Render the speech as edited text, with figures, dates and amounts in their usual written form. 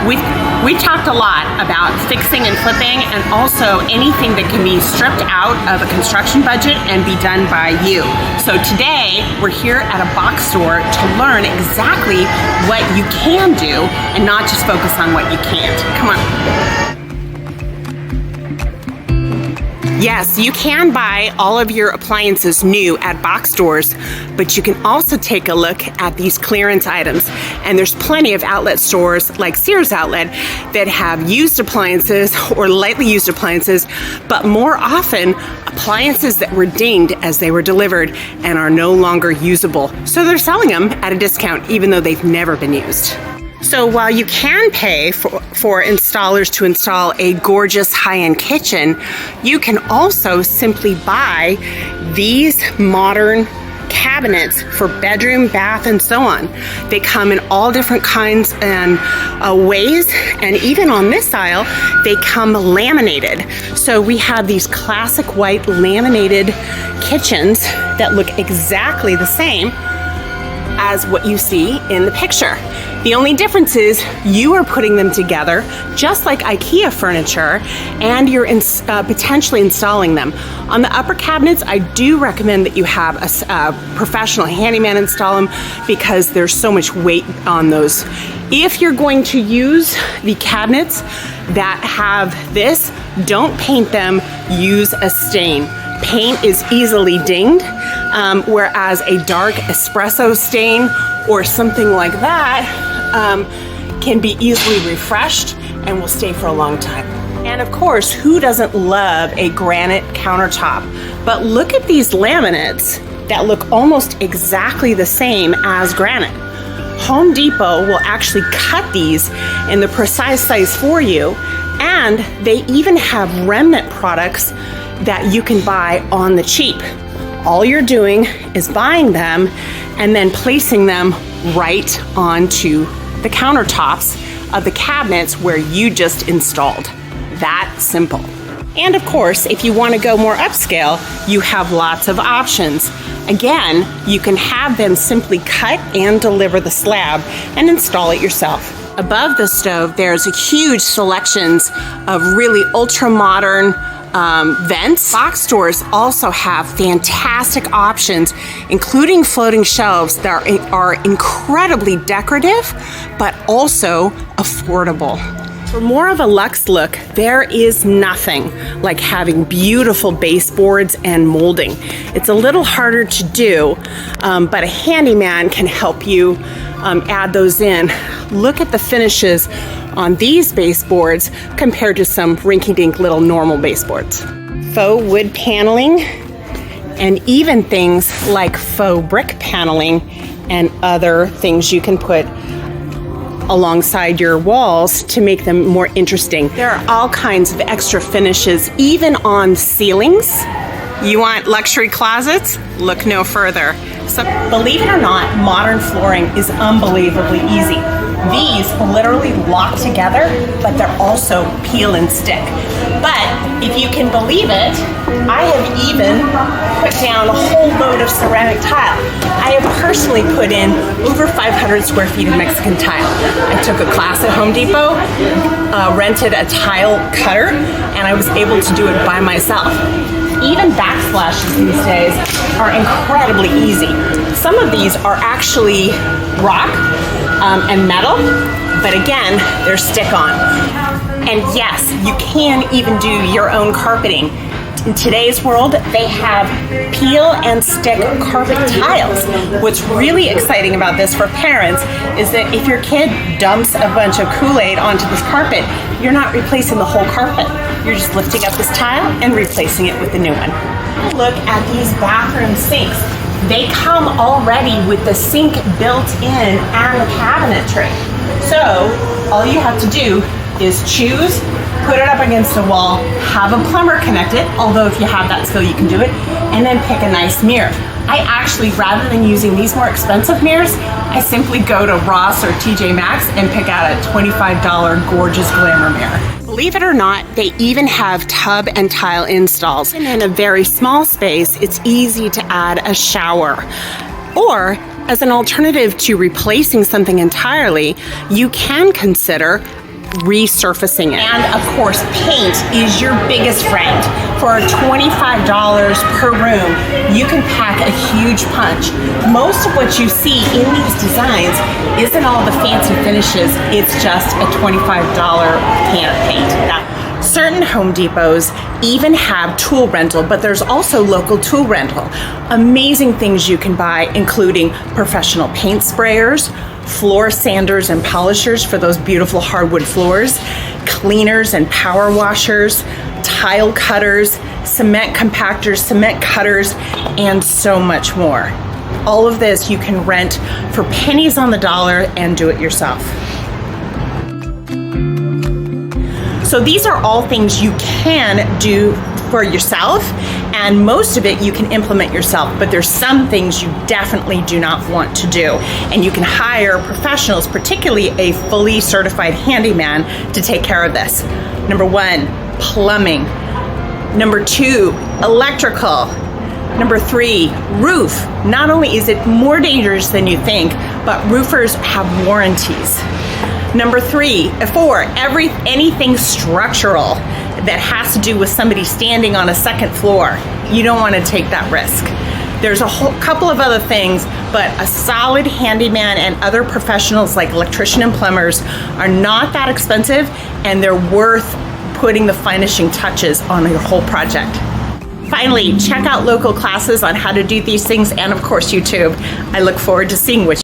We talked a lot about fixing and flipping, and also anything that can be stripped out of a construction budget and be done by you. So today we're here at a box store to learn exactly what you can do and not just focus on what you can't. Come on. Yes, you can buy all of your appliances new at box stores, but you can also take a look at these clearance items. And there's plenty of outlet stores like Sears Outlet that have used appliances or lightly used appliances, but more often appliances that were dinged as they were delivered and are no longer usable. So they're selling them at a discount even though they've never been used. So while you can pay for installers to install a gorgeous high-end kitchen, you can also simply buy these modern cabinets for bedroom, bath, and so on. They come in all different kinds and ways, and even on this aisle, they come laminated. So we have these classic white laminated kitchens that look exactly the same as what you see in the picture. The only difference is you are putting them together just like IKEA furniture, and you're potentially installing them. On the upper cabinets, I do recommend that you have a professional handyman install them because there's so much weight on those. If you're going to use the cabinets that have this, don't paint them, use a stain. Paint is easily dinged, whereas a dark espresso stain or something like that can be easily refreshed and will stay for a long time. And of course, who doesn't love a granite countertop? But look at these laminates that look almost exactly the same as granite. Home Depot will actually cut these in the precise size for you, and they even have remnant products that you can buy on the cheap. All you're doing is buying them and then placing them right onto the countertops of the cabinets where you just installed. That simple. And of course, if you want to go more upscale, you have lots of options. Again, you can have them simply cut and deliver the slab and install it yourself. Above the stove, there's a huge selections of really ultra-modern vents. Box stores also have fantastic options, including floating shelves that are incredibly decorative, but also affordable. For more of a luxe look, there is nothing like having beautiful baseboards and molding. It's a little harder to do, but a handyman can help you add those in. Look at the finishes on these baseboards compared to some rinky-dink little normal baseboards. Faux wood paneling, and even things like faux brick paneling and other things you can put alongside your walls to make them more interesting. There are all kinds of extra finishes, even on ceilings. You want luxury closets? Look no further. So, believe it or not, modern flooring is unbelievably easy. These literally lock together, but they're also peel and stick. But if you can believe it, I have even put down a whole load of ceramic tile. I have personally put in over 500 square feet of Mexican tile. I took a class at Home Depot, rented a tile cutter, and I was able to do it by myself. Even backsplashes these days are incredibly easy. Some of these are actually rock and metal, but again, they're stick-on. And yes, you can even do your own carpeting. In today's world, they have peel and stick carpet tiles. What's really exciting about this for parents is that if your kid dumps a bunch of Kool-Aid onto this carpet, you're not replacing the whole carpet. You're just lifting up this tile and replacing it with the new one. Look at these bathroom sinks. They come already with the sink built in and the cabinetry. So all you have to do is choose, put it up against a wall, have a plumber connect it, although if you have that skill you can do it, and then pick a nice mirror. I actually, rather than using these more expensive mirrors, I simply go to Ross or TJ Maxx and pick out a $25 gorgeous glamour mirror. Believe it or not, they even have tub and tile installs. And in a very small space, it's easy to add a shower. Or, as an alternative to replacing something entirely, you can consider resurfacing it. And of course, paint is your biggest friend. For $25 per room, you can pack a huge punch. Most of what you see in these designs isn't all the fancy finishes, it's just a $25 can of paint. Certain Home Depots even have tool rental, but there's also local tool rental. Amazing things you can buy, including professional paint sprayers, floor sanders and polishers for those beautiful hardwood floors, cleaners and power washers, tile cutters, cement compactors, cement cutters, and so much more. All of this you can rent for pennies on the dollar and do it yourself. So these are all things you can do for yourself, and most of it you can implement yourself, but there's some things you definitely do not want to do. And you can hire professionals, particularly a fully certified handyman, to take care of this. Number 1, plumbing. Number 2, electrical. Number 3, roof. Not only is it more dangerous than you think, but roofers have warranties. Number 4, anything structural that has to do with somebody standing on a second floor. You don't want to take that risk. There's a whole couple of other things, but a solid handyman and other professionals like electrician and plumbers are not that expensive, and they're worth putting the finishing touches on your whole project. Finally, check out local classes on how to do these things, and of course YouTube. I look forward to seeing which